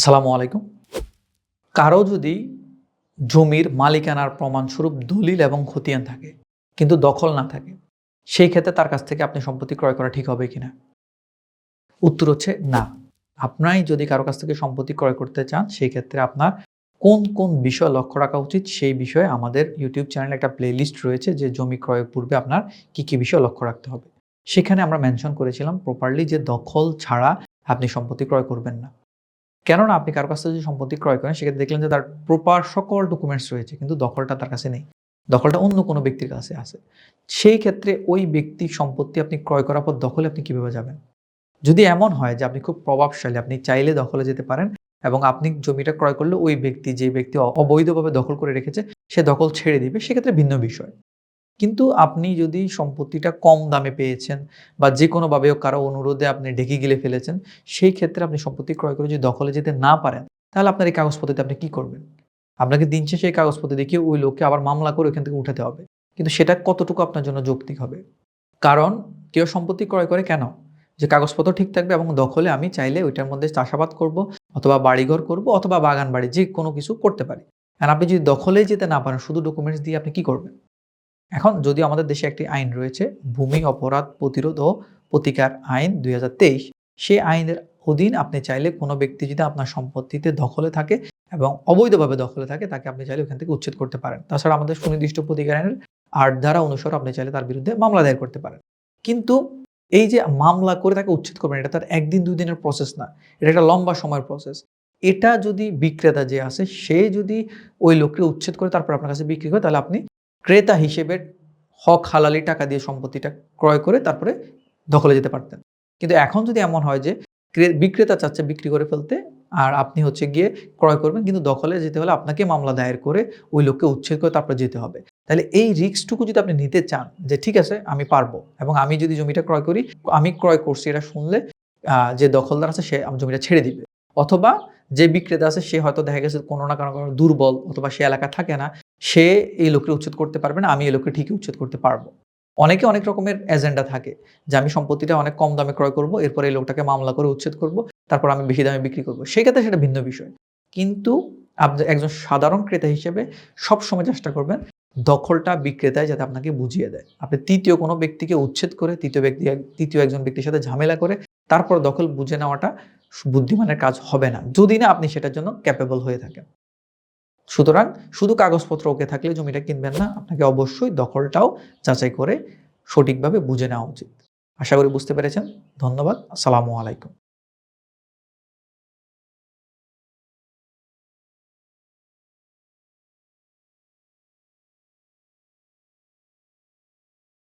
আসসালামু আলাইকুম। কারো যদি জমির মালিকানার প্রমাণস্বরূপ দলিল এবং খতিয়ান থাকে, কিন্তু দখল না থাকে, সেই ক্ষেত্রে তার কাছ থেকে আপনি সম্পত্তি ক্রয় করা ঠিক হবে কিনা? উত্তর হচ্ছে না। আপনি যদি কারো কাছ থেকে সম্পত্তি ক্রয় করতে চান, সেই ক্ষেত্রে আপনার কোন, কোন বিষয় লক্ষ্য রাখা উচিত, সেই বিষয়ে আমাদের YouTube চ্যানেলে একটা প্লেলিস্ট রয়েছে যে জমি ক্রয়ের পূর্বে আপনার কি, কি বিষয় লক্ষ্য রাখতে হবে। সেখানে আমরা মেনশন করেছিলাম প্রপারলি যে দখল ছাড়া আপনি সম্পত্তি ক্রয় করবেন না। কেননা আপনি কারো কাছ থেকে যদি সম্পত্তি ক্রয় করেন, সেক্ষেত্রে দেখলেন যে তার প্রপার সকল ডকুমেন্টস রয়েছে, কিন্তু দখলটা তার কাছে নেই। দখলটা অন্য কোনো ব্যক্তির কাছে আছে। সেই ক্ষেত্রে ওই ব্যক্তির সম্পত্তি আপনি ক্রয় করার পর দখলে আপনি কিভাবে যাবেন? যদি এমন হয় যে আপনি খুব প্রভাবশালী, আপনি চাইলে দখলে যেতে পারেন এবং আপনি জমিটা ক্রয় করলে ওই ব্যক্তি, যে ব্যক্তি অবৈধভাবে দখল করে রেখেছে, সে দখল ছেড়ে দিবে, সেক্ষেত্রে ভিন্ন বিষয়। কিন্তু আপনি যদি সম্পত্তিটা কম দামে পেয়েছেন বা যেকোনোভাবে কারো অনুরোধে আপনি ঢেকে গিলে ফেলেছেন, সেই ক্ষেত্রে আপনি সম্পত্তি ক্রয় করে যদি দখলে যেতে না পারেন, তাহলে আপনার এই কাগজপত্রতে আপনি কি করবেন? আপনাকে দিন শেষে এই কাগজপত্র দেখিয়ে ওই লোককে আবার মামলা করে ওখান থেকে উঠাতে হবে। কিন্তু সেটা কতটুকু আপনার জন্য যৌক্তিক হবে? কারণ কেউ সম্পত্তি ক্রয় করে কেন? যে কাগজপত্র ঠিক থাকবে এবং দখলে আমি চাইলে ওইটার মধ্যে চাষাবাদ করব অথবা বাড়িঘর করব অথবা বাগান বাড়ি যেকোনো কিছু করতে পারি। আর আপনি যদি দখলেই যেতে না পারেন, শুধু ডকুমেন্টস দিয়ে আপনি কি করবেন? এখন যদিও আমাদের দেশে একটি আইন রয়েছে, ভূমি অপরাধ প্রতিরোধ ও প্রতিকার আইন ২০২৩, সেই আইনের অধীন আপনি চাইলে কোনো ব্যক্তি যদি আপনার সম্পত্তিতে দখলে থাকে এবং অবৈধভাবে দখলে থাকে, তাকে আপনি চাইলে ওখান থেকে উচ্ছেদ করতে পারেন। তাছাড়া আমাদের সুনির্দিষ্ট প্রতিকার আইনের ৮ ধারা অনুসারে আপনি চাইলে তার বিরুদ্ধে মামলা দায়ের করতে পারেন। কিন্তু এই যে মামলা করে তাকে উচ্ছেদ করবেন, এটা তার ১ দিন ২ দিনের প্রসেস না। এটা একটা লম্বা সময়ের প্রসেস। এটা যদি বিক্রেতা যে আছে, সে যদি ওই লোককে উচ্ছেদ করে তারপর আপনার কাছে বিক্রি করে, তাহলে আপনি ক্রেতা হিসেবে হক হালালি টাকা দিয়ে সম্পত্তিটা ক্রয় করে তারপরে দখলে যেতে পারতেন। কিন্তু এখন যদি এমন হয় যে বিক্রেতা চাচ্ছে বিক্রি করে ফেলতে, আর আপনি হচ্ছে গিয়ে ক্রয় করবেন, কিন্তু দখলে যেতে হলে আপনাকে মামলা দায়ের করে ওই লোককে উচ্ছেদ করে তারপরে যেতে হবে। তাহলে এই রিস্কটুকু যদি আপনি নিতে চান যে ঠিক আছে আমি পারবো এবং আমি যদি জমিটা ক্রয় করি, আমি ক্রয় করছি এটা শুনলে যে দখলদার আছে সে আমার জমিটা ছেড়ে দিবে। অথবা যে বিক্রেতা আছে সে হয়তো দেখা গেছে কোনো না কোনো কারণে দুর্বল অথবা সে এলাকায় থাকে না, সে এই লোককে উচ্ছেদ করতে পারবে না, আমি এই লোককে ঠিকই উচ্ছেদ করতে পারবো। অনেকে অনেক রকমের এজেন্ডা থাকে যে আমি সম্পত্তিটা অনেক কম দামে ক্রয় করব, এরপরে এই লোকটাকে মামলা করে উচ্ছেদ করব, তারপর আমি বেশি দামে বিক্রি করব। সেক্ষেত্রে সেটা ভিন্ন বিষয়। কিন্তু আপনি একজন সাধারণ ক্রেতা হিসেবে সবসময় চেষ্টা করবেন দখলটা বিক্রেতাই যাতে আপনাকে বুঝিয়ে দেয়। আপনি ৩য় কোনো ব্যক্তিকে উচ্ছেদ করে ৩য় একজন ব্যক্তির সাথে ঝামেলা করে তারপর দখল বুঝে নেওয়াটা বুদ্ধিমানের কাজ হবে না। যদি না আপনি সেটার জন্য ক্যাপেবল হয়ে থাকেন। সুতরাং শুধু কাগজপত্র ওকে থাকলে জমিটা কিনবেন না। আপনাকে অবশ্যই দখলটাও যাচাই করে সঠিকভাবে বুঝে নেওয়া উচিত। আশা করি বুঝতে পেরেছেন। ধন্যবাদ। আসসালামু আলাইকুম।